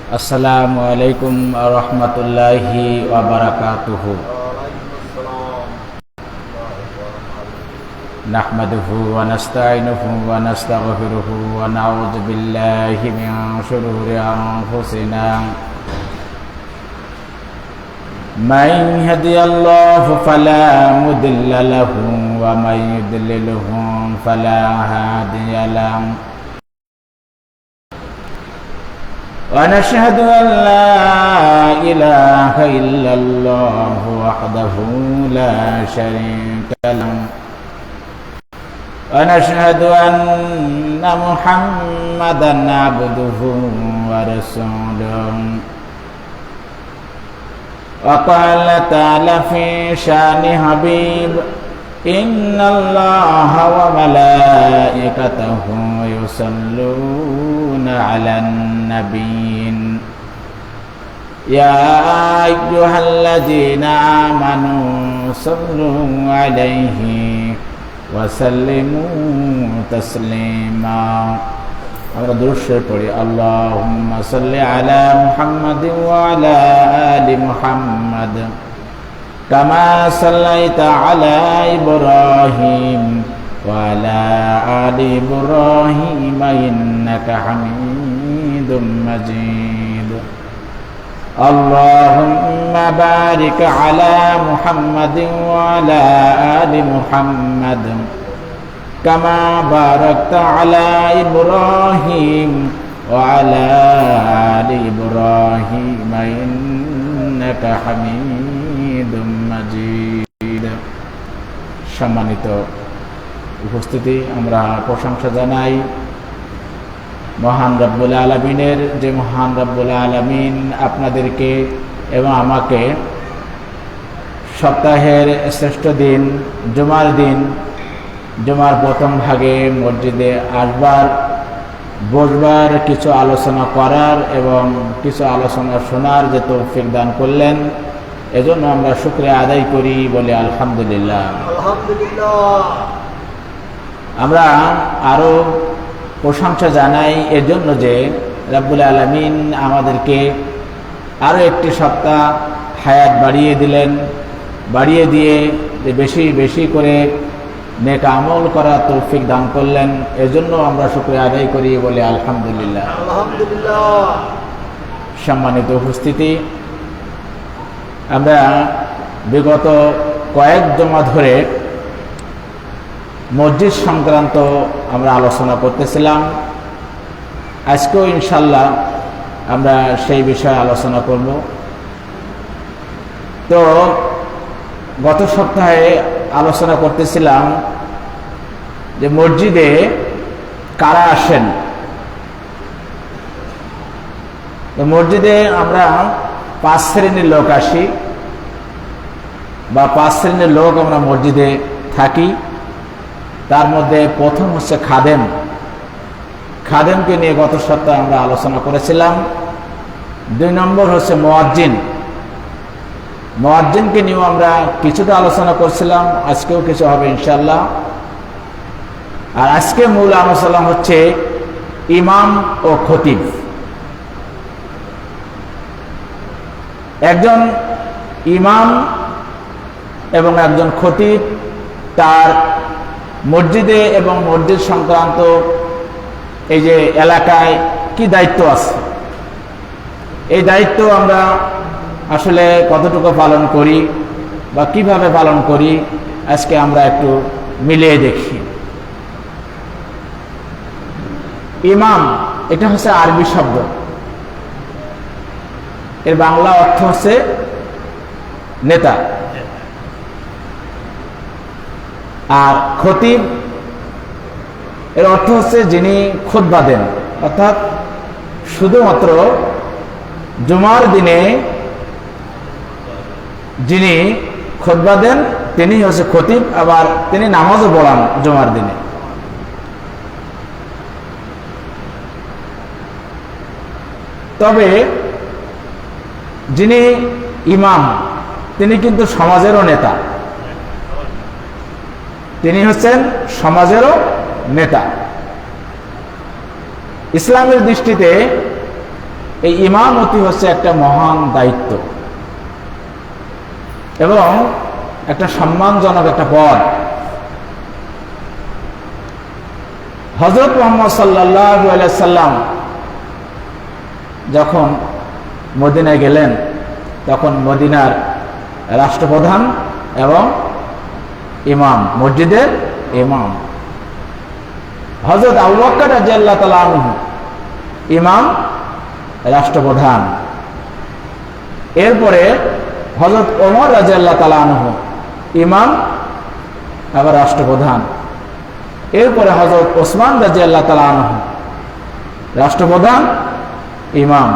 আসসালামু আলাইকুম ওয়া রাহমাতুল্লাহি ওয়া বারাকাতুহু। নাহমাদুহু ওয়া নাস্তাঈনুহু ওয়া নাস্তাগফিরুহু ওয়া নাউযু বিল্লাহি মিন শুরুরি আনফুসিনা। মান ইয়াহদিহিল্লাহু ফালা মুদিল্লা লাহু ওয়া মান ইউদ্লিলহু ফালা হাদিয়া লাহু। ونشهد أن لا إله إلا الله وحده لا شريك له ونشهد أن محمدا عبده ورسوله. وقال تعالى في شأن حبيب إن الله وملائكته يصلون على النبي يا أيها الذين آمنوا صلوا عليه وسلموا تسليما. আমরা দুরূদ শরীফ পড়ি। আল্লাহুম্মা সাল্লি আলা মুহাম্মাদিন ওয়া আলা আলি মুহাম্মাদ কামা সাল্লাইতা আলা ইব্রাহিম ওয়া আলা আলি ইব্রাহিম ইন্নাকা হামিদুম মাজিদ। আল্লাহুম্মা বারিক আলা মুহাম্মাদিন ওয়া আলা আলি মুহাম্মাদ কামা বারাকতা আলা ইব্রাহিম ওয়া আলা আলি ইব্রাহিম ইন্নাকা হামিদুম মাজিদ। সম্মানিত উপস্থিতি, আমরা প্রশংসা জানাই মহান রব্বুল আলামিনের, যে মহান রব্বুল আলামিন আপনাদেরকে এবং আমাকে সপ্তাহের শ্রেষ্ঠ দিন জুমার দিন, জুমার প্রথম ভাগে মসজিদে আসবার, বসবার, কিছু আলোচনা করার এবং কিছু আলোচনা শোনার যে তৌফিক দান করলেন, এজন্য আমরা শুকরিয়া আদায় করি, বলি আলহামদুলিল্লাহ। আমরা আরো প্রশংসা জানাই এজন্য যে রব্বুল আলামিন আমাদেরকে আরো একটি সপ্তাহ হায়াত বাড়িয়ে দিলেন, বাড়িয়ে দিয়ে যে বেশি বেশি করে নেক আমল করার তৌফিক দান করলেন, এজন্য আমরা শুকরিয়া আদায় করি, বলে আলহামদুলিল্লাহ। সম্মানিত উপস্থিতি, আমরা বিগত কয়েক জমা ধরে মসজিদ সংক্রান্ত আমরা আলোচনা করতেছিলাম। আজকেও ইনশাল্লাহ আমরা সেই বিষয়ে আলোচনা করব। তো গত সপ্তাহে আলোচনা করতেছিলাম যে মসজিদে কারা আসেন। তো মসজিদে আমরা 5 শ্রেণীর লোক আসি বা 5 শ্রেণীর লোক আমরা মসজিদে থাকি। তার মধ্যে প্রথম হচ্ছে খাদেম। খাদেমকে নিয়ে গত সপ্তাহে আমরা আলোচনা করেছিলাম। 2 নম্বর হচ্ছে মুয়াজ্জিন। মুয়াজ্জিনকে নিয়েও আমরা কিছুটা আলোচনা করছিলাম, আজকেও কিছু হবে ইনশাল্লাহ। আর আজকে মূল আলোচনা হচ্ছে ইমাম ও খতিব। একজন ইমাম এবং একজন খতিব তার মসজিদে এবং মসজিদ সংক্রান্ত এই যে এলাকায় কি দায়িত্ব আছে, এই দায়িত্ব আমরা আসলে কতটুকু পালন করি বা কিভাবে পালন করি, আজকে আমরা একটু মিলিয়ে দেখি। ইমাম এটা হচ্ছে আরবি শব্দ, এর বাংলা অর্থ হচ্ছে নেতা। আর খতিব এর অর্থ হচ্ছে যিনি খুতবা দেন, অর্থাৎ শুধুমাত্র জুমার দিনে যিনি খুতবা দেন তিনি হচ্ছে খতিব, আবার তিনি নামাজও পড়ান জুমার দিনে। তবে যিনি ইমাম তিনি কিন্তু সমাজেরও নেতা, তিনি হচ্ছেন সমাজেরও নেতা। ইসলামের দৃষ্টিতে এই ইমামতি হচ্ছে একটা মহান দায়িত্ব এবং একটা সম্মানজনক একটা পদ। হযরত মুহাম্মদ সাল্লাল্লাহু আলাইহি সাল্লাম যখন মদিনায় গেলেন তখন মদিনার রাষ্ট্রপ্রধান এবং ইমাম, মসজিদের ইমাম হযরত আবু বকর রাদিয়াল্লাহু তাআলা আনহু, ইমাম রাষ্ট্রপ্রধান। এরপরে হযরত ওমর রাদিয়াল্লাহু তাআলা আনহু, ইমাম আবার রাষ্ট্রপ্রধান। এরপরে হযরত ওসমান রাদিয়াল্লাহু তাআলা আনহু, রাষ্ট্রপ্রধান, ইমাম।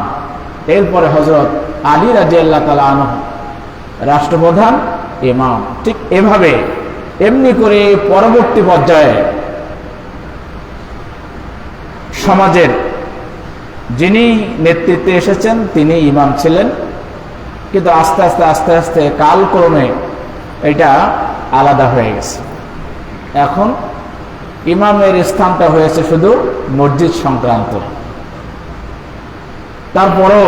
এরপরে হযরত আলী রাদিয়াল্লাহু তাআলা আনহু, রাষ্ট্রপ্রধান, ইমাম। ঠিক এভাবে এমনি করে পরবর্তী পর্যায়ে সমাজের যিনি নেতৃত্বে এসেছেন তিনি ইমাম ছিলেন, কিন্তু আস্তে আস্তে আস্তে আস্তে কালক্রমে এটা আলাদা হয়ে গেছে। এখন ইমামের স্থানটা হয়েছে শুধু মসজিদ সংক্রান্ত। তারপরও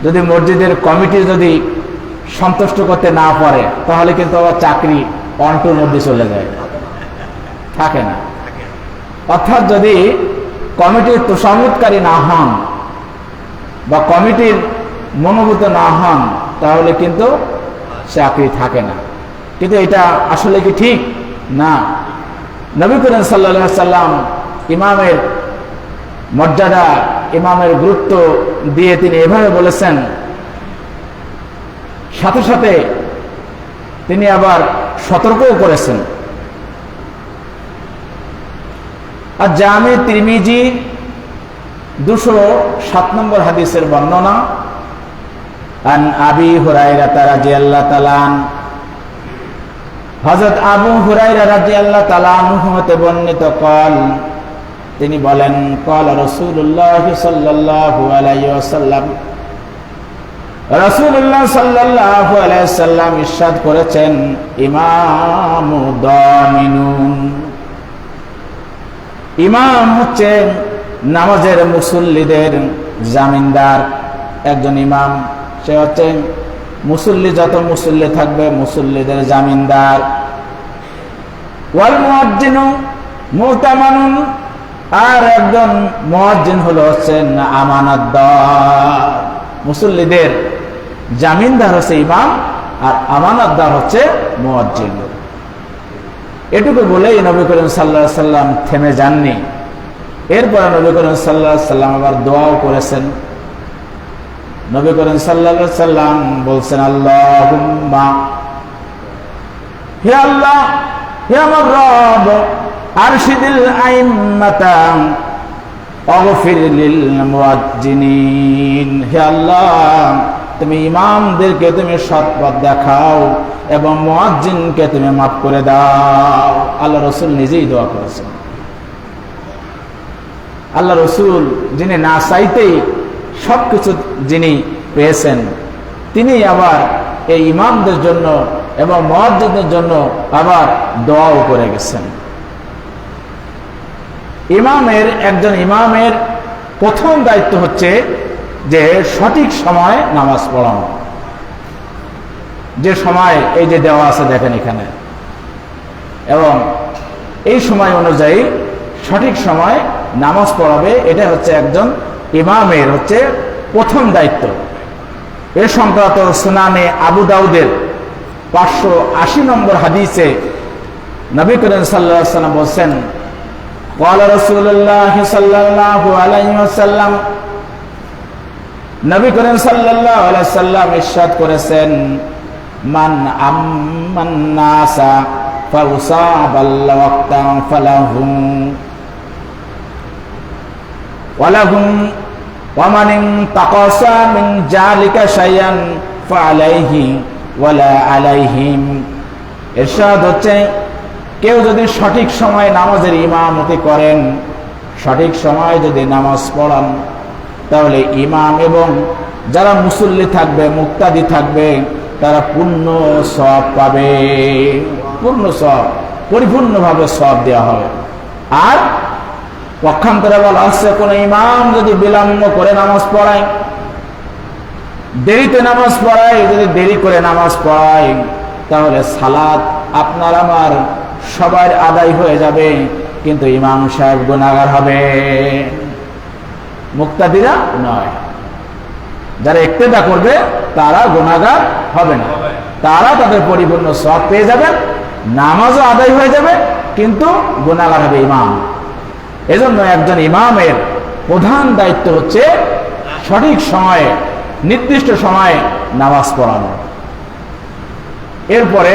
যদি মসজিদের কমিটি যদি সন্তুষ্ট করতে না পারে তাহলে কিন্তু আবার চাকরি অন্টুর মধ্যে চলে যায়, থাকে না। অর্থাৎ যদি কমিটির তোষামোদকারী না হন বা কমিটির মনোভূত না হন তাহলে কিন্তু চাকরি থাকে না। কিন্তু এটা আসলে কি ঠিক না? নবী করিম সাল্লাল্লাহু আলাইহি সাল্লাম ইমামের মর্যাদা, ইমামের গুরুত্ব দিয়ে তিনি এভাবে বলেছেন, সাথে সাথে তিনি আবার সতর্কও করেছেন। আর জামে তিরমিজি 207 নম্বর হাদিসের বর্ণনা, আন আবি হুরায়রা রাদিয়াল্লাহু তাআলা আনহু, হযরত আবু হুরায়রা রাদিয়াল্লাহু তাআলা আনহু হতে বর্ণিত, তিনি বলেন, ক্বালা রাসূলুল্লাহ সাল্লাল্লাহু আলাইহি ওয়াসাল্লাম, রাসূলুল্লাহ সাল্লাল্লাহু আলাইহি ওয়াসাল্লাম ইরশাদ করেছেন, ইমামু দামিনুন, ইমাম হচ্ছে নামাজের মুসল্লিদের জামিনদার। একজন ইমাম সে হচ্ছে মুসল্লি, যত মুসল্লি থাকবে মুসল্লিদের জামিনদার। ওয়াল মুয়াজ্জিনু মুতামানুন, আর একজন মুয়াজ্জিন হলো হচ্ছেন আমানতদার। মুসল্লিদের জামিনদার হচ্ছে ইমাম আর আমানতদার হচ্ছে মুয়াজ্জিন। এটুকু বলেই নবী করিম সাল্লাল্লাহু আলাইহি সাল্লাম থেমে যাননি। এরপরে নবী করিম সাল্লাল্লাহু আলাইহি সাল্লাম আবার দোয়াও করেছেন। নবী করিম সাল্লাল্লাহু আলাইহি সাল্লাম বলছেন, আল্লাহুম্মা, হে আল্লাহ, হে আমার রব, আরশিদিল আইম্মাতা ওয়াগফির লিল মুয়াজ্জিনিন, হে আল্লাহ তুমি ইমামদেরকে তুমি সৎ পথ দেখাও এবং মুয়াজ্জিনকে তুমি মাফ করে দাও। আল্লাহ রাসূল নিজেই দোয়া করেছেন। আল্লাহ রাসূল যিনি না চাইতেই সবকিছু যিনি পেয়েছেন, তিনি আবার এই ইমামদের জন্য এবং মুয়াজ্জিনদের জন্য আবার দোয়াও করে গেছেন। একজন ইমামের প্রথম দায়িত্ব হচ্ছে যে সঠিক সময় নামাজ পড়ানো। যে সময় এই যে দেওয়া আছে দেখেন এখানে, এবং এই সময় অনুযায়ী সঠিক সময় নামাজ পড়াবে, এটা হচ্ছে একজন ইমামের হচ্ছে প্রথম দায়িত্ব। এ সংক্রান্ত সুনানে আবু দাউদের 580 নম্বর হাদিসে নবী করিম সাল্লাল্লাহু আলাইহি ওয়াসাল্লাম বলেন, ক্বালা রাসূলুল্লাহ সাল্লাল্লাহু আলাইহি ওয়াসাল্লাম, নবী করিম সাল্লাল্লাহু আলাইহি ওয়াসাল্লাম ইরশাদ করেছেন, মান আম্মান নাসা ফাউসাবাল ওয়াক্তা ফালাহু ওয়ালাহুম ওয়া মান তাকাসা মিন জালিকা শাইআন ফাআলাইহি ওয়ালা আলাইহিম। ইরশাদ হচ্ছে, কেউ যদি সঠিক সময় নামাজের ইমামতি করেন, সঠিক সময় যদি নামাজ পড়ান, তাহলে ইমাম এবং যারা মুসল্লি থাকবে, মুক্তাদি থাকবে, তারা পূর্ণ সওয়াব পাবে। পূর্ণ সওয়াব, পরিপূর্ণভাবে সওয়াব দেওয়া হবে। আর পক্ষান্তরে বলা হচ্ছে কোন ইমাম যদি বিলম্ব করে নামাজ পড়ায়, দেরিতে নামাজ পড়ায়, যদি দেরি করে নামাজ পড়ায়, তাহলে সালাত আপনার আমার সবার আদায় হয়ে যাবে, কিন্তু ইমাম সাহেব গুনাহগার হবে, মুক্তাদিরা নয়। যারা ইক্তেদা করবে তারা গুনাহগার হবে না, তারা তাদের পরিপূর্ণ সওয়াব পেয়ে যাবেন, নামাজও আদায় হয়ে যাবে, কিন্তু গুনাহগার হবে ইমাম। এজন্য একজন ইমামের প্রধান দায়িত্ব হচ্ছে সঠিক সময়ে, নির্দিষ্ট সময়ে নামাজ পড়ানো। এরপরে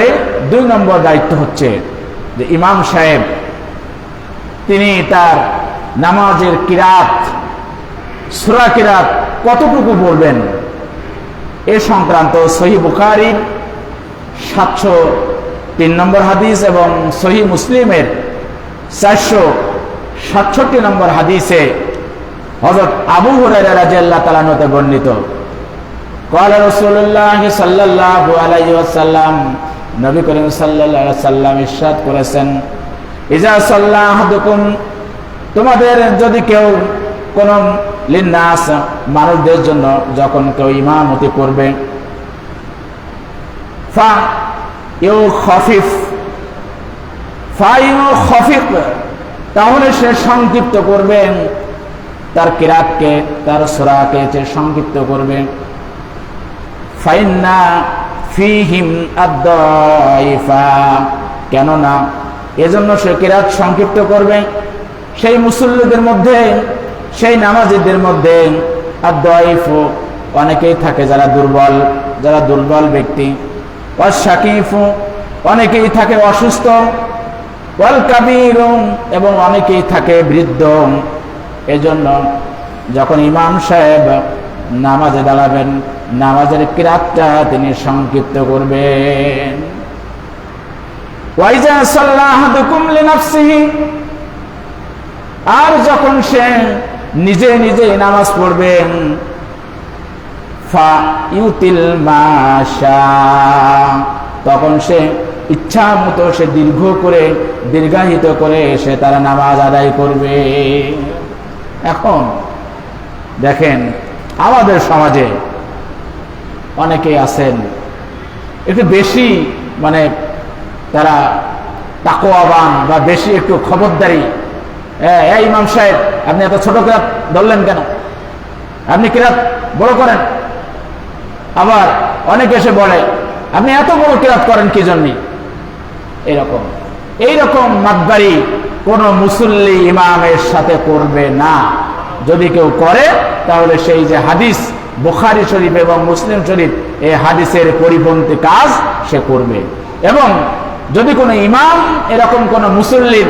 2 নম্বর দায়িত্ব হচ্ছে যে ইমাম সাহেব তিনি তার নামাজের কিরাত, সূরা কিরাত কতটুকু পড়বেন এ সংক্রান্ত সহিহ বুখারীর 703 নম্বর হাদিস এবং সহিহ মুসলিমের 467 নম্বর হাদিসে হযরত আবু হুরায়রা রাদিয়াল্লাহু তাআলা হতে বর্ণিত, قال رسول الله صلى الله عليه وسلم, নবী করিম সাল্লাল্লাহু আলাইহি ওয়াসাল্লাম ইরশাদ করেছেন, ইজা সাল্লা আহাদুকুম, তোমাদের যদি কেউ কোন লিন্নাস, মানুষদের জন্য যখন কেউ ইমামতি করবে, ফা ইউখাফিফ, তাহলে সে সংক্ষিপ্ত করবেন, তার কিরাতকে, তার সূরাকে সে সংক্ষিপ্ত করবে। ফাইন্না ফিহিম আদ-দাইফা, কেননা এজন্য সে কিরাত সংক্ষিপ্ত করবে সেই মুসল্লিদের মধ্যে, সেই নামাজীদের মধ্যে আদ-দাইফ, অনেকেই থাকে যারা দুর্বল ব্যক্তি, ওয়াশ-শাকিফ, অনেকেই থাকে অসুস্থ, ওয়াল কাবীর, এবং অনেকেই থাকে বৃদ্ধ। এজন্য যখন ইমাম সাহেব নামাজে দাঁড়াবেন, নামাজের কিরাতটা তিনি সংক্ষিপ্ত করবেন। ওয়াইজা সাল্লা আহাদুকুম লিনাফসিহি, আর যখন সে নিজে নিজে নামাজ পড়বেন, ফা ইউতিল মাশা, তখন সে ইচ্ছা মতো সে দীর্ঘায়িত করে সে তার নামাজ আদায় করবে। এখন দেখেন আমাদের সমাজে অনেকেই আছেন একটু বেশি, মানে তারা তাকওয়াবান বা বেশি একটু খবরদারি, এই ইমাম সাহেব আপনি এত ছোট কিরাত ধরলেন কেন, আপনি কিরাত বড় করেন। আবার অনেকে এসে বলে আপনি এত বড় কিরাত করেন কি জন্য। এইরকম মাতবারি কোন মুসল্লি ইমামের সাথে করবে না। যদি কেউ করে তাহলে সেই যে হাদিস বুখারী শরীফ এবং মুসলিম শরীফ, এই হাদিসের পরিপন্থী কাজ সে করবে। এবং যদি কোনো ইমাম এরকম কোন মুসল্লির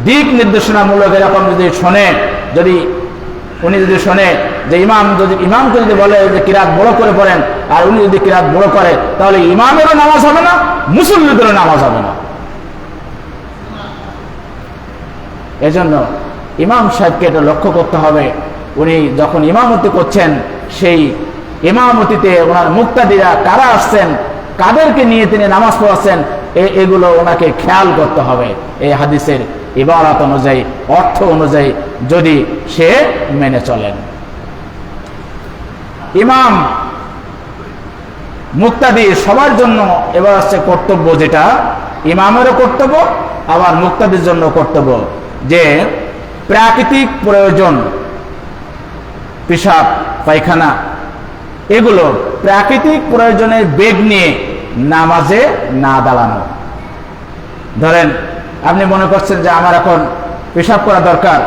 দিক নির্দেশনামূলক এরকম যদি শোনে, উনি যদি শোনে যে ইমামকে যদি বলে যে কিরাত বড় করে পড়েন, আর উনি যদি কিরাত বড় করে, তাহলে ইমামেরও নামাজ হবে না, মুসল্লিদেরও নামাজ হবে না। এজন্য ইমাম সাহেবকে এটা লক্ষ্য করতে হবে, উনি যখন ইমামতি করছেন সেই ইমামতিতে ওনার মুক্তাদিরা কারা আসছেন, কাদেরকে নিয়ে তিনি নামাজ পড়াচ্ছেন, এগুলো ওনাকে খেয়াল করতে হবে। এই হাদিসের ইবারত অনুযায়ী, অর্থ অনুযায়ী যদি সে মেনে চলেন। ইমাম মুক্তাদি সবার জন্য এবার হচ্ছে কর্তব্য, যেটা ইমামেরও কর্তব্য আবার মুক্তাদির জন্য কর্তব্য, যে প্রাকৃতিক প্রয়োজন, পেশাব পায়খানা, এগুলো প্রাকৃতিক প্রয়োজনের বেগ নিয়ে নামাজে না দাঁড়ানো। ধরেন আপনি মনে করছেন যে আমার এখন পেশাব করা দরকার,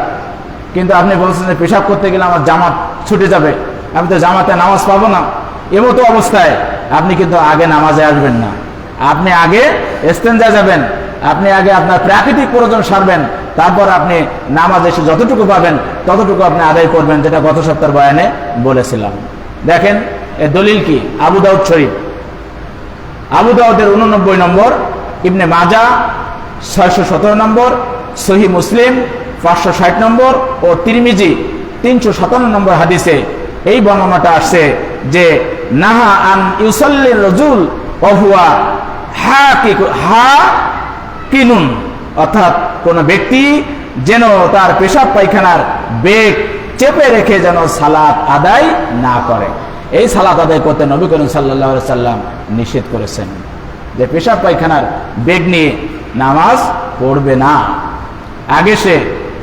কিন্তু আপনি বলছেন যে পেশাব করতে গেলে আমার জামাত ছুটে যাবে, আমি তো জামাতে নামাজ পাবো না। এমতো অবস্থায় আপনি কিন্তু আগে নামাজে আসবেন না, আপনি আগে ইস্তেঞ্জা যাবেন, আপনি আগে আপনার প্রাকৃতিক প্রয়োজন সারবেন, তারপর আপনি নামাজ এসে যতটুকু পাবেন ততটুকু আপনি আদায় করবেন, যেটা গত সপ্তাহের বয়ানে বলেছিলাম। দেখেন এর দলিল কি, আবু দাউদ শরীফ, আবু দাউদের 89 নম্বর, ইবনে মাজাহ 617 নম্বর, সহিহ মুসলিম 560 নম্বর ও তিরমিজি 357 নম্বর হাদিসে এই বর্ণনাটা আসছে যে নাহা আন ইউসাল্লির রাজুল ওয়া হুয়া হাকিনুন, অর্থাৎ কোন ব্যক্তি যেন তার পেশাব পায়খানার বেগ চেপে রেখে যেন সালাত আদায় না করে। এই সালাত আদায় করতে নবী করিম সাল্লাল্লাহু আলাইহি সাল্লাম নিষেধ করেছেন যে পেশাব পায়খানার বেগ নিয়ে নামাজ পড়বে না। আগে সে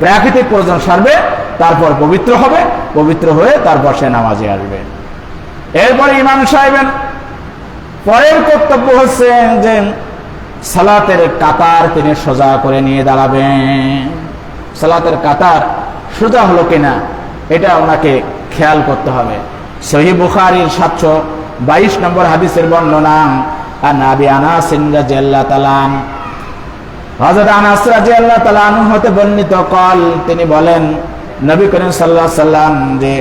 প্রাকৃতিক প্রয়োজন সারবে, তারপর পবিত্র হবে, পবিত্র হয়ে তারপর সে নামাজে আসবে। এরপরে ইমাম সাহেবের পরের কর্তব্য হচ্ছে যে সালাতের কাতার তিনি সোজা করে নিয়ে দাঁড়াবেন। সালাতের কাতার সোজা হলো কিনা এটা ওনাকে খেয়াল করতে হবে। সহিহ বুখারীর 722 নম্বর হাদিসের বর্ণনা, আন আবি আনাস রাদিয়াল্লাহু তাআলা হযরত আনাস রাদিয়াল্লাহু তাআলা হতে বর্ণিত কল, তিনি বলেন নবী করিম সাল্লাল্লাহু আলাইহি সাল্লাম যে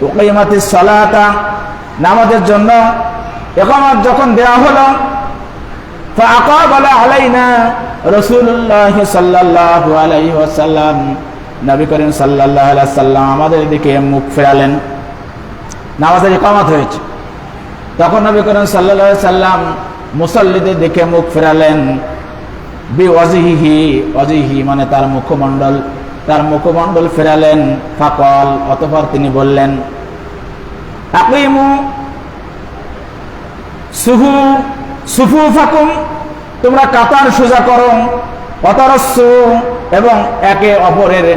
উকিমাতিস সালাতা, নামাজের জন্য ইকামত যখন দেওয়া হলো, ফাআকাবালা আলাইনা রাসূলুল্লাহ সাল্লাল্লাহু আলাইহি ওয়াসাল্লাম, নবী করিম সাল্লাল্লাহু আলাইহি ওয়াসাল্লাম আমাদের দিকে মুখ ফেরালেন। নামাজের ইকামত হয়েছে, তখন নবী করিম সাল্লাল্লাহু আলাইহি ওয়াসাল্লাম মুসাল্লিদের দিকে মুখ ফেরালেন। বিওয়াজহিহি, ওয়াজহি মানে তার মুখমণ্ডল ফেরালেন। ফাকাল, অতঃপর তিনি বললেন, আকিমু সুফুফাকুম, তোমরা কাতার সোজা করো। অতারাসসু, এবং একে অপরের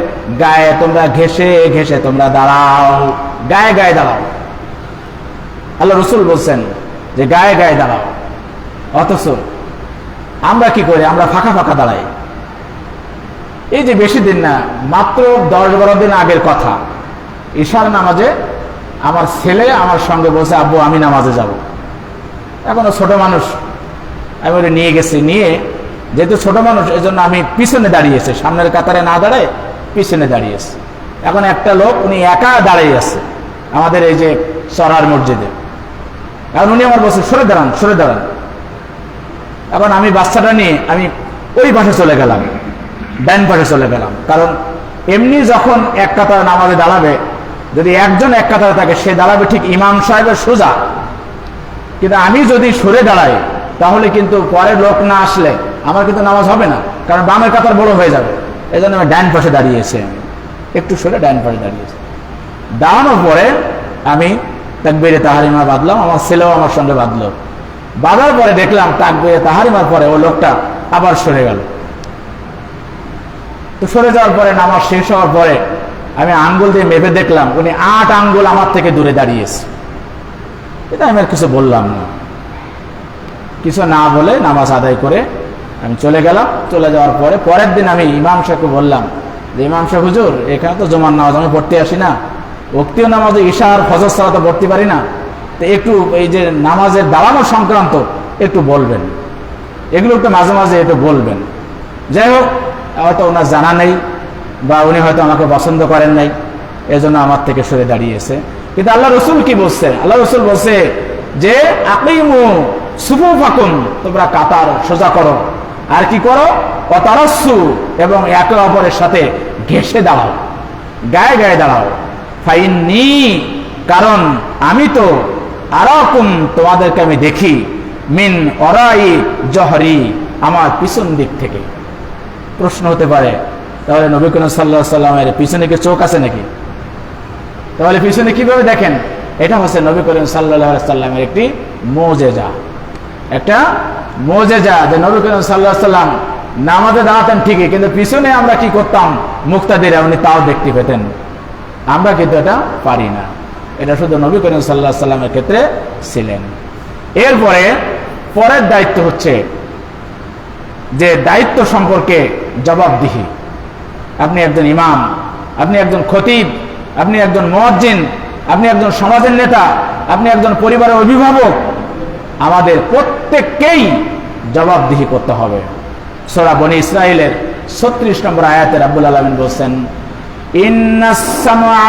গায়ে তোমরা ঘেঁষে ঘেঁষে তোমরা দাঁড়াও, গায়ে গায়ে দাঁড়াও। আল্লাহ রাসূল বলছেন যে গায়ে গায়ে দাঁড়াও। অথচ আমরা কি করি? আমরা ফাঁকা ফাঁকা দাঁড়াই। এই যে বেশি দিন না, মাত্র 10-12 দিন আগের কথা, ইশার নামাজে আমার ছেলে আমার সঙ্গে বলছে, আব্বু আমি নামাজে যাব। এখনো ছোট মানুষ, আমি ওটা নিয়ে গেছি। নিয়ে যেহেতু ছোট মানুষ, এই জন্য আমি পিছনে দাঁড়িয়েছি, সামনের কাতারে না দাঁড়ায় পিছনে দাঁড়িয়েছে। এখন একটা লোক উনি একা দাঁড়িয়ে আছে আমাদের এই যে সরার মসজিদে। এখন উনি আমার বলছে সরে দাঁড়ান, সরে দাঁড়ান। এখন আমি বাচ্চাটা নিয়ে আমি ওই পাশে চলে গেলাম, ডান পাশে চলে গেলাম। কারণ এমনি যখন এক কাতারে নামাজে দাঁড়াবে, যদি একজন এক কাতারে থাকে, সে দাঁড়াবে ঠিক ইমাম সাহেবের সোজা। কিন্তু আমি যদি সরে দাঁড়াই, তাহলে কিন্তু পরের লোক না আসলে আমার কিন্তু নামাজ হবে না, কারণ বামের কাতার বড় হয়ে যাবে। এই জন্য আমি ডান পাশে দাঁড়িয়েছি, আমি একটু সরে ডান পাশে দাঁড়িয়েছি। দাঁড়ানোর পরে আমি তাকবীরে তাহরিমা বাঁধলাম, আমার ছেলেও আমার সঙ্গে বাঁধলো। বাঁধার পরে দেখলাম তাকবীরে তাহরিমার পরে ও লোকটা আবার সরে গেল। তো সরে যাওয়ার পরে নামাজ শেষ হওয়ার পরে আমি আঙ্গুল দিয়ে মেপে দেখলাম উনি 8 আঙ্গুল আমার থেকে দূরে দাঁড়িয়েছে। এটা আমি আর কিছু বললাম না, কিছু না বলে নামাজ আদায় করে আমি চলে গেলাম। চলে যাওয়ার পরে পরের দিন আমি ইমাম সাহেবকে বললাম যে, ইমাম সাহেব হুজুর, এখানে তো জুমার নামাজ আমি পড়তে আসি না, ওক্তীয় নামাজে ইশার ফজর সালাত পড়তে পারি না, তো একটু এই যে নামাজের দাঁড়ানো সংক্রান্ত একটু বলবেন, এগুলো একটু মাঝে মাঝে একটু বলবেন। যাই হোক, হয়তো ওনার জানা নেই বা উনি হয়তো আমাকে পছন্দ করেন নাই, এজন্য আমার থেকে সরে দাঁড়িয়েছে। কিন্তু আল্লাহ রসুল কি বলছে? আল্লাহ রসুল বলছে যে আকিমু সুফুফাকুম, তোমরা কাতার সোজা করো। আর কি করো? অতারাসসু, এবং একে অপরের সাথে ঘেঁষে দাঁড়াও, গায়ে গায়ে দাঁড়াও। ফাইন্নী, কারণ আমি তো আরাকুম, তোমাদেরকে আমি দেখি, মিন ওরাই জহরি, আমার পিছন দিক থেকে। প্রশ্ন হতে পারে, তাহলে নবী করিম সাল্লাল্লাহু আলাইহি সাল্লামের পিছনে কি চোখ আছে নাকি? তাহলে পিছনে কিভাবে দেখেন? এটা হচ্ছে নবী করিম সাল্লাল্লাহু আলাইহি সাল্লামের একটি মুজিজা, একটা মুজিজা, যে নবী করিম সাল্লাল্লাহু আলাইহি সাল্লাম নামাজে দাঁড়াতেন ঠিকই, কিন্তু পিছনে আমরা কি করতাম, মুক্তাদিরা উনি তাও দেখতে পেতেন। আমরা কিন্তু এটা পারি না, এটা শুধু নবী করিম সাল্লাল্লাহু আলাইহি সাল্লামের ক্ষেত্রে ছিলেন। এরপরে পরের দায়িত্ব হচ্ছে যে দায়িত্ব সম্পর্কে জবাবদিহি। আপনি একজন ইমাম, আপনি একজন খতিব, আপনি একজন মুয়াজ্জিন, আপনি একজন সমাজের নেতা, আপনি একজন পরিবারের অভিভাবক, আমাদের প্রত্যেককেই জবাবদিহি করতে হবে। সূরা বনী ইসরাঈলের 36 নম্বর আয়াতে রাব্বুল আলামিন বলেন, ইন্নাস সামআ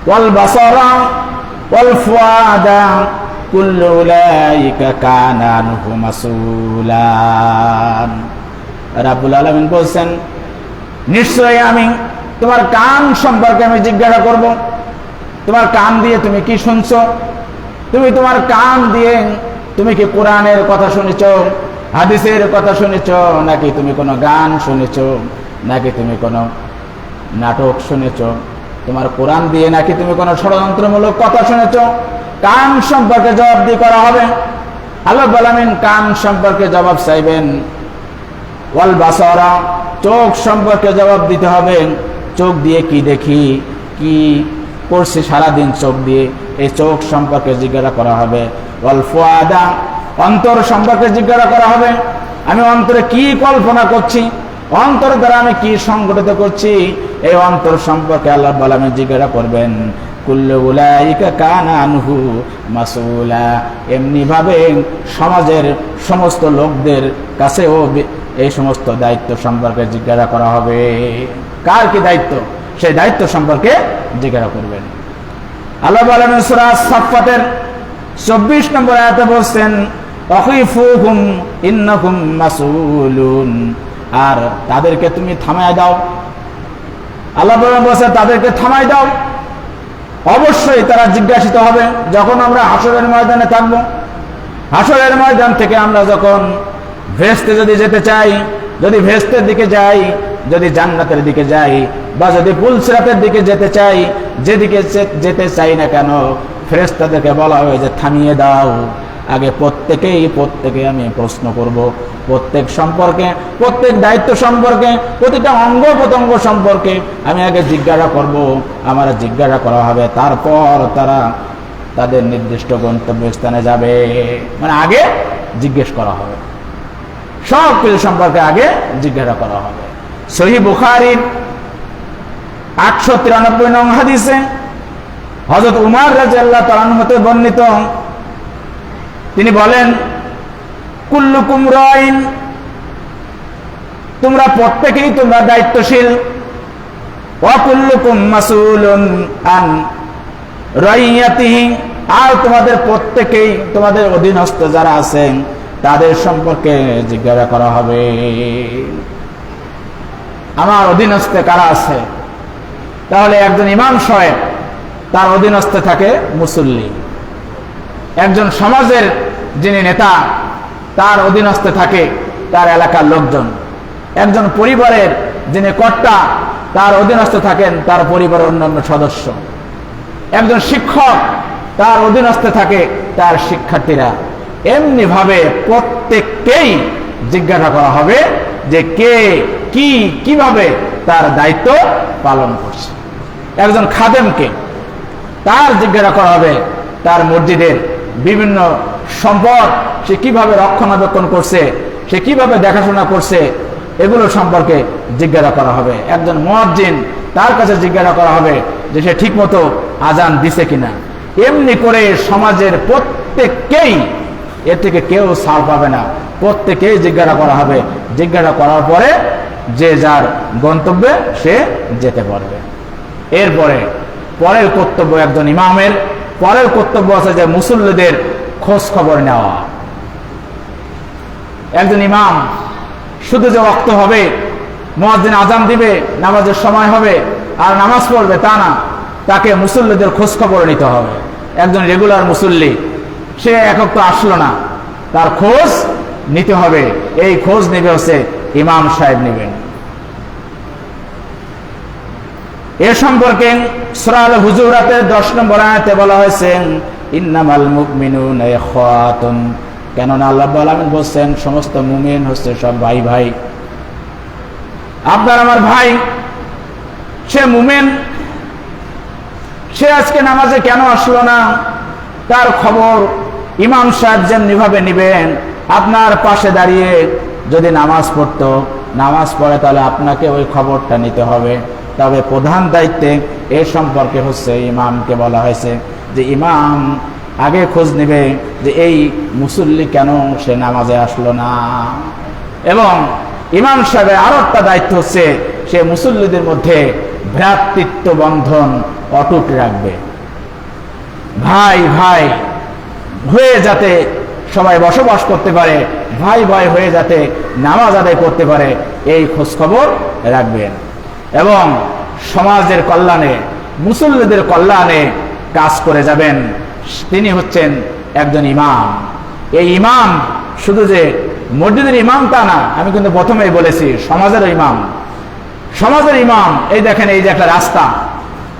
ওয়াল বাসারা ওয়াল ফুআদা কুল্লু উলাইকা কানা আনহু মাসউলান। রাব্বুল আলামিন বলেন, নিশ্চয়ই আমি তোমার কান সম্পর্কে আমি জিজ্ঞাসা করব। তোমার কান দিয়ে তুমি কি শুনছো? তুমি তোমার কান দিয়ে তুমি কি কোরআনের কথা শুনেছো, হাদিসের কথা শুনেছো, নাকি তুমি কোনো গান শুনেছো, নাকি তুমি কোনো নাটক শুনেছ, তোমার কোরআন দিয়ে নাকি তুমি কোনো ষড়যন্ত্রমূলক কথা শুনেছ। কান সম্পর্কে জবাবদিহি করা হবে। আল্লাহ রাব্বুল আলামিন কান সম্পর্কে জবাব চাইবেন। ওয়াল বাসারা, চোখ সম্পর্কে জবাব দিতে হবে। চোখ দিয়ে কি দেখি, কি করছি সারাদিন চোখ দিয়ে, এই চোখ সম্পর্কে জিজ্ঞাসা করা হবে। ওয়াল ফুআদা, অন্তর সম্পর্কে জিজ্ঞাসা করা হবে। আমি অন্তরে কি কল্পনা করছি, অন্তর দ্বারা আমি কি সংগঠিত করছি, এই অন্তর সম্পর্কে আল্লাহ রাব্বুল আলামিন জিজ্ঞাসা করবেন। কুল্লু উলাইকা কানা আনহু মাসউলা, এমনি ভাবে সমাজের সমস্ত লোকদের কাছেও এই সমস্ত দায়িত্ব সম্পর্কে জিজ্ঞাসা করা হবে। কার কি দায়িত্ব, সেই দায়িত্ব সম্পর্কে জিজ্ঞাসা করবেন। আল্লাহ রাব্বুল আলামিন সূরা সাফফাতের 24 নম্বর আয়াতে বলছেন, ওয়াকিফুহুম ইন্নাকুম মাসউলুন, আর তাদেরকে তুমি থামায় দাও। আল্লাহ বলছে তাদেরকে থামায় দাও, অবশ্যই তারা জিজ্ঞাসিত হবে। যখন আমরা হাসরের ময়দানে থাকব, হাসরের ময়দান থেকে আমরা যখন ভেস্তে যদি যেতে চাই, যদি ভেস্তের দিকে যাই, যদি জান্নাতের দিকে যাই, বা যদি পুলসিরাতের দিকে যেতে চাই, যেদিকে যেতে চাই না কেন, ফেরেশতাদেরকে বলা হয় যে থামিয়ে দাও। আগে প্রত্যেকে আমি প্রশ্ন করব, প্রত্যেক সম্পর্কে, প্রত্যেক দায়িত্ব সম্পর্কে, প্রতিটা অঙ্গ প্রত্যঙ্গ সম্পর্কে আমি আগে জিজ্ঞাসা করব। আমার জিজ্ঞাসা করা হবে, তারপর তারা তাদের নির্দিষ্ট গন্তব্যস্থানে যাবে। মানে আগে জিজ্ঞেস করা হবে, সব কিছু সম্পর্কে আগে জিজ্ঞাসা করা হবে। সহিহ বুখারীর 893 নং হাদিসে হযরত উমর রাদিয়াল্লাহু তাআলা আনহু হতে বর্ণিত, তিনি বলেন, কুল্লুকুম রাইন, তোমরা প্রত্যেকেই তোমরা দায়িত্বশীল। ওয়া কুল্লুকুম মাসউলুন আন রাইয়াতিহি, আর তোমাদের প্রত্যেকেই তোমাদের অধীনস্থ যারা আছেন তাদের সম্পর্কে জিজ্ঞাসা করা হবে। আমার অধীনস্থে কারা আছে? তাহলে একজন ইমাম সাহেব, তার অধীনস্থে থাকে মুসল্লি। একজন সমাজের যিনি নেতা, তার অধীনস্থে থাকে তার এলাকার লোকজন। একজন পরিবারের যিনি কর্তা, তার অধীনস্থে থাকেন তার পরিবারের অন্যান্য সদস্য। একজন শিক্ষক, তার অধীনস্থে থাকে তার শিক্ষার্থীরা। এমনি ভাবে প্রত্যেককেই জিজ্ঞাসা করা হবে যে কে কি কিভাবে তার দায়িত্ব পালন করছে। একজন খাদেমকে তার জিজ্ঞাসা করা হবে তার মসজিদের বিভিন্ন সম্পদ সে কিভাবে রক্ষণাবেক্ষণ করছে, সে কিভাবে দেখাশোনা করছে, এগুলো সম্পর্কে জিজ্ঞাসা করা হবে। একজন মুয়াজ্জিন, তার কাছে জিজ্ঞাসা করা হবে যে সে ঠিকমতো আজান দিছে কিনা। এমনি করে সমাজের প্রত্যেককেই, এর থেকে কেউ ছাড় পাবে না, প্রত্যেকেই জিজ্ঞাসা করা হবে। জিজ্ঞাসা করার পরে যে যার গন্তব্যে সে যেতে পারবে। এরপরে পরের কর্তব্য একজন ইমামের, পরের কর্তব্য আছে যে মুসল্লিদের খোঁজ খবর নেওয়া। একজন ইমাম শুধু যে ওয়াক্ত হবে, মুয়াজ্জিন আজান দিবে, নামাজের সময় হবে আর নামাজ পড়বে তা না, তাকে মুসল্লিদের খোঁজ খবর নিতে হবে। একজন রেগুলার মুসল্লি, সে একক তো আসলো না, তার খোঁজ নিতে হবে। এই খোঁজ নেবে হচ্ছে ইমাম সাহেব নেবেন। এ সম্পর্কে সূরা আল হুজুরাতের 10 নম্বর আয়াতে বলা হয়েছে, ইন্নামাল মুমিনুনা ইখওয়াতুন, কেননা আল্লাহ রাব্বুল আলামিন বলেন সমস্ত মুমিন হচ্ছে সব ভাই ভাই। আপনার আমার ভাই, সে মুমিন, সে আজকে নামাজে কেন আসলো না, তার খবর ইমাম সাহেব যেমনি ভাবে নিবেন। আপনার পাশে দাঁড়িয়ে যদি নামাজ পড়তো, নামাজ পড়ে, তাহলে আপনাকে ওই খবরটা নিতে হবে। তবে প্রধান দায়িত্বে এ সম্পর্কে হচ্ছে ইমামকে বলা হয়েছে যে ইমাম আগে খোঁজ নেবে যে এই মুসল্লি কেন সে নামাজে আসলো না। এবং ইমাম সাহেবের আরো একটা দায়িত্ব হচ্ছে সে মুসল্লিদের মধ্যে ভ্রাতৃত্ব বন্ধন অটুট রাখবে। ভাই ভাই হয়ে যাতে সবাই বসবাস করতে পারে, ভাই ভাই হয়ে যাতে নামাজ আদায় করতে পারে, এই খোঁজ খবর রাখবেন। এবং সমাজের কল্যাণে, মুসল্লিদের কল্যাণে কাজ করে যাবেন। তিনি হচ্ছেন একজন ইমাম। এই ইমাম শুধু যে মসজিদের ইমাম তা না, আমি কিন্তু প্রথমেই বলেছি সমাজের ইমাম। সমাজের ইমাম। এই দেখেন, এই যে একটা রাস্তা,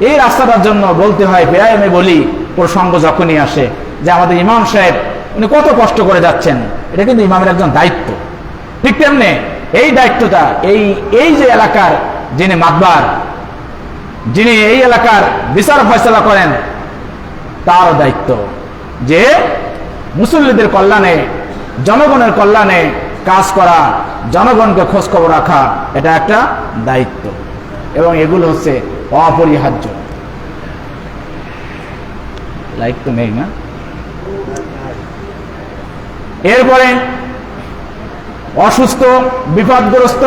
এই রাস্তাটার জন্য বলতে হয়, প্রায় আমি বলি প্রসঙ্গ যখনই আসে, যে আমাদের ইমাম সাহেব উনি কত কষ্ট করে যাচ্ছেন। এটা কিন্তু ইমামের একজন দায়িত্ব। ঠিক তেমনি এই দায়িত্বটা এই যে এলাকার যিনি মাতবার, যিনি এই এলাকার বিচার ফয়সালা করেন, তারও দায়িত্ব যে মুসল্লিদের কল্যাণে, জনগণের কল্যাণে কাজ করা, জনগণকে খোঁজ খবর রাখা, এটা একটা দায়িত্ব। এবং এগুলো হচ্ছে অপরিহার্য। লাইক তো নেই না? এরপরে অসুস্থ, বিপদগ্রস্ত,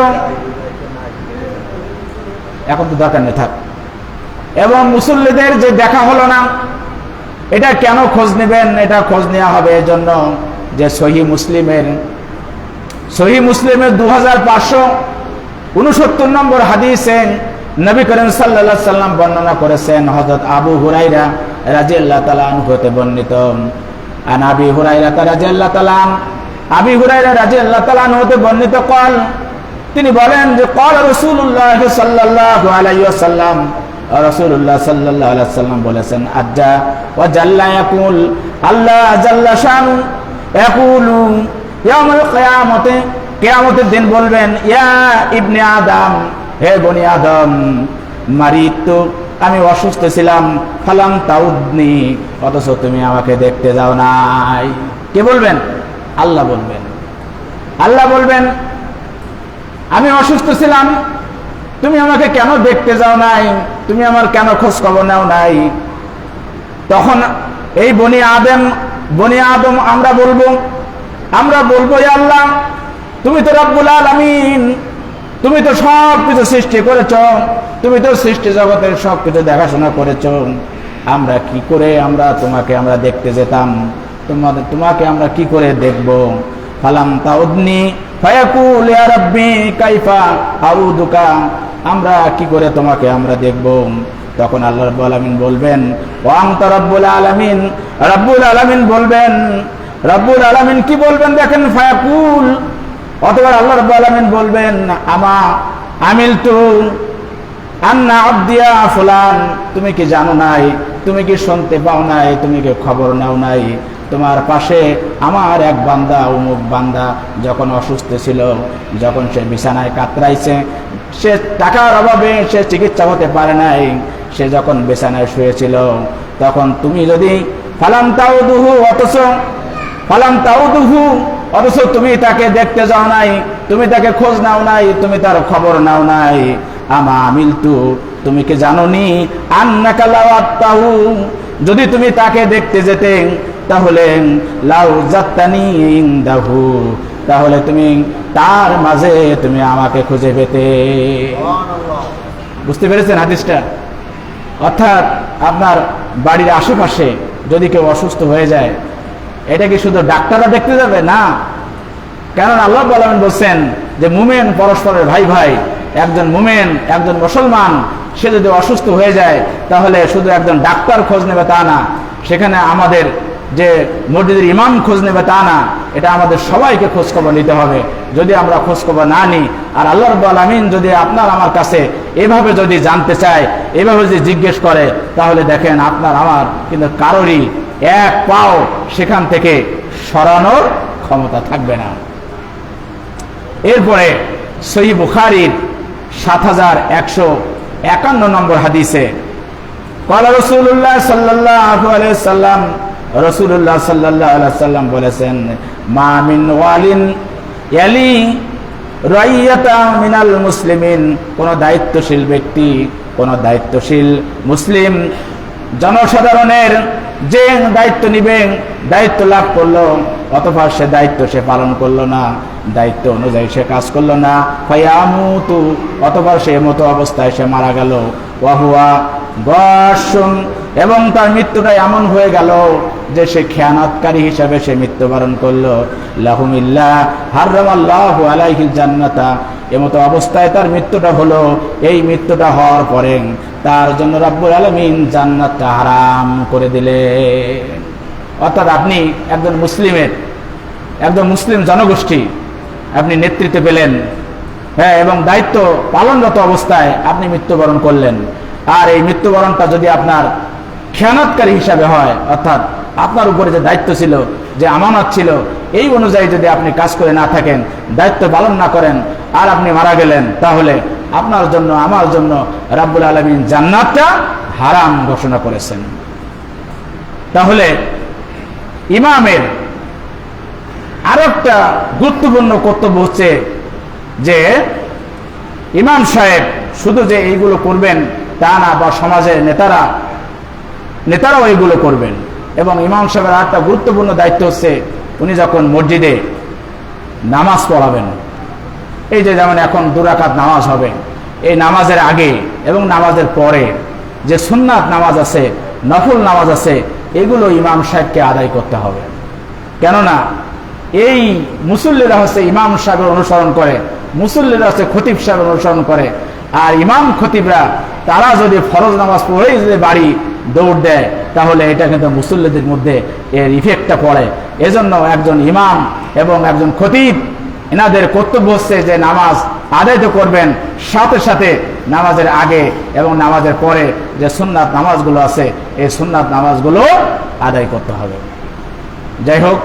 এখন তো দরকার নেই থাক। এবং মুসল্লিদের যে দেখা হলো না, এটা কেন খোঁজ নেবেন? এটা খোঁজ নেওয়া হবে এর জন্য যে সহিহ মুসলিমের 2569 নম্বর হাদিসে নবী করিম সাল্লাল্লাহু আলাইহি সাল্লাম বর্ণনা করেছেন, হযরত আবু হুরায়রা রাদিয়াল্লাহু তাআলা আনহু হতে বর্ণিত। আন আবি হুরায়রা রাদিয়াল্লাহু তাআলা আবি হুরায়রা রাদিয়াল্লাহু তাআলা আনহু হতে বর্ণিত قال, তিনি বলেন যে قال রাসূলুল্লাহ সাল্লাল্লাহু আলাইহি ওয়াসাল্লাম, রাসূলুল্লাহ সাল্লাল্লাহু আলাইহি ওয়াসাল্লাম বলেছেন, আজ্জা ওয়া জাল্লা ইয়াকুল, আল্লাহ জাল্লা শানু ইয়াকুলু ইয়াউমুল কিয়ামতে, কিয়ামতের দিন বলবেন, ইয়া ইবনে আদম, হে বনি আদম, মারিতু, আমি অসুস্থ ছিলাম, ফালাম তাউদনি, অথচ তুমি আমাকে দেখতে যাও নাই। কে বলবেন? আল্লাহ বলবেন। আল্লাহ বলবেন, আমি অসুস্থ ছিলাম, তুমি আমাকে কেন দেখতে যাও নাই, তুমি আমার কেন খোঁজ খবর নাও নাই। তখন এই বনি আদম আমরা বলবো, ইয়া আল্লাহ, তুমি তো রব্বুল আলামিন, তুমি তো সব কিছু সৃষ্টি করেছ, তুমি তো সৃষ্টি জগতের সব কিছু দেখাশোনা করেছ, আমরা কি করে তোমাকে দেখতে যেতাম, তোমাকে আমরা কি করে দেখব। ফালাম তাউদনি ফায়াকুল ইয়া রাব্বি কাইফা আউদুকা, আমরা কি করে তোমাকে দেখব। তখন আল্লাহ রাব্বুল আলামিন বলবেন, ওয়া আনতা রাব্বুল আলামিন, রাব্বুল আলামিন বলবেন। রাব্বুল আলামিন কি বলবেন দেখেন, ফায়াকুল, অতঃপর আল্লাহ রাব্বুল আলামিন বলবেন, আমা আমিলতু আন্না আবদিয়া ফুলান, তুমি কি জানো নাই, তুমি কি শুনতে পাও নাই, তুমি কি খবর নাও নাই, তোমার পাশে আমার এক বান্দা, অমুক বান্দা যখন অসুস্থ ছিল, যখন সে বিছানায় কাতরাইছে, সে টাকার অভাবে সে চিকিৎসা হতে পারে নাই, সে যখন বিছানায় শুয়েছিল, তখন তুমি যদি ফালাম তাউদুহু, অথচ তুমি তাকে দেখতে যাও নাই, তুমি তাকে খোঁজ নাও নাই, তুমি তার খবর নাও নাই। আমা আমিলতু, তুমি কি জানোনি, আন্নাকা লাউ আত্তাহু, যদি তুমি তাকে দেখতে যেতে, তাহলে লাউ জাত্তানি ইনদাহু, তাহলে তুমি তার মাঝে তুমি আমাকে খুঁজে পেতে। বুঝতে পেরেছেন হাদিসটা? অর্থাৎ আপনার বাড়ির আশেপাশে যদি কেউ অসুস্থ হয়ে যায়, এটা কি শুধু ডাক্তাররা দেখতে যাবে? না, কারণ আল্লাহ রাব্বুল আলামিন বলছেন যে মুমিন পরস্পরের ভাই ভাই। একজন মুমিন, একজন মুসলমান, সে যদি অসুস্থ হয়ে যায়, তাহলে শুধু একজন ডাক্তার খোঁজ নেবে তা না, সেখানে আমাদের যে মসজিদের ইমাম খোঁজ নেবে তা না, এটা আমাদের সবাইকে খোঁজ খবর নিতে হবে। যদি আমরা খোঁজ খবর না নিই, আর আল্লাহ রাব্বুল আলামিন যদি আপনার আমার কাছে এভাবে যদি জানতে চায়, এভাবে যদি জিজ্ঞেস করে, তাহলে দেখেন আপনার আমার কিন্তু কারোরই এক পাও সেখান থেকে সরানোর ক্ষমতা থাকবে না। এরপরে সহিহ বুখারীর 7151 নম্বর হাদিসে قال রাসূলুল্লাহ সাল্লাল্লাহু আলাইহি সাল্লাম, রাসূলুল্লাহ সাল্লাল্লাহু আলাইহি সাল্লাম বলেছেন, মা মিন ওয়ালিন ইয়ালি রাইয়াতা মিনাল মুসলিমিন, কোন দায়িত্বশীল ব্যক্তি, কোন দায়িত্বশীল মুসলিম জনসাধারণের যে দায়িত্ব নিবেন, দায়িত্ব লাভ করলো, অথবা সে দায়িত্ব সে পালন করলো না, দায়িত্ব অনুযায়ী সে কাজ করলো না, ফায়ামুতু, অথবা সে মতো অবস্থায় সে মারা গেল, ওয়াহুয়া গাশুন, এবং তার মৃত্যুটা এমন হয়ে গেল যে সে খেয়ানতকারী হিসাবে সে মৃত্যুবরণ করলো, লাহুমিল্লাহ হারামাল্লাহু আলাইহিল জান্নাতা, এমতো অবস্থায় তার মৃত্যুটা হলো। এই মৃত্যুটা হওয়ার পরে তার জন্য রব্বুল আলামিন জান্নাতটা হারাম করে দিলেন। অর্থাৎ আপনি একজন মুসলিম জনগোষ্ঠী আপনি নেতৃত্বে পেলেন, হ্যাঁ, এবং দায়িত্ব পালনরত অবস্থায় আপনি মৃত্যুবরণ করলেন, আর এই মৃত্যুবরণটা যদি আপনার খেয়ানতকারী হিসাবে হয়, অর্থাৎ আপনার উপরে যে দায়িত্ব ছিল, যে আমানত ছিল, এই অনুযায়ী যদি আপনি কাজ করে না থাকেন, দায়িত্ব পালন না করেন, আর আপনি মারা গেলেন, তাহলে আপনার জন্য, আমার জন্য রাব্বুল আলামিন জান্নাতটা হারাম ঘোষণা করেছেন। তাহলে ইমামের আরো একটা গুরুত্বপূর্ণ কর্তব্য হচ্ছে যে ইমাম সাহেব শুধু যে এইগুলো করবেন তা না, বা সমাজের নেতারাও এইগুলো করবেন। এবং ইমাম সাহেবের আর একটা গুরুত্বপূর্ণ দায়িত্ব হচ্ছে উনি যখন মসজিদে নামাজ পড়াবেন, এই যে যেমন এখন 2 রাকাত নামাজ হবে, এই নামাজের আগে এবং নামাজের পরে যে সুন্নাত নামাজ আছে, নফল নামাজ আছে, এগুলো ইমাম সাহেবকে আদায় করতে হবে। কেননা এই মুসল্লিরা হচ্ছে ইমাম সাহেবের অনুসরণ করে, মুসল্লিরা হচ্ছে খতিব সাহেবের অনুসরণ করে, আর ইমাম খতিবরা তারা যদি ফরজ নামাজ পড়েই যদি বাড়ি দৌড় দেয়, তাহলে এটা কিন্তু মুসল্লিদের মধ্যে এর ইফেক্টটা পড়ে। এজন্য একজন ইমাম এবং একজন খতিব, এনাদের কর্তব্য হচ্ছে যে নামাজ আদায় তো করবেন, সাথে সাথে নামাজের আগে এবং নামাজের পরে যে সুন্নাত নামাজগুলো আছে, এই সুন্নাত নামাজগুলো আদায় করতে হবে। যাই হোক,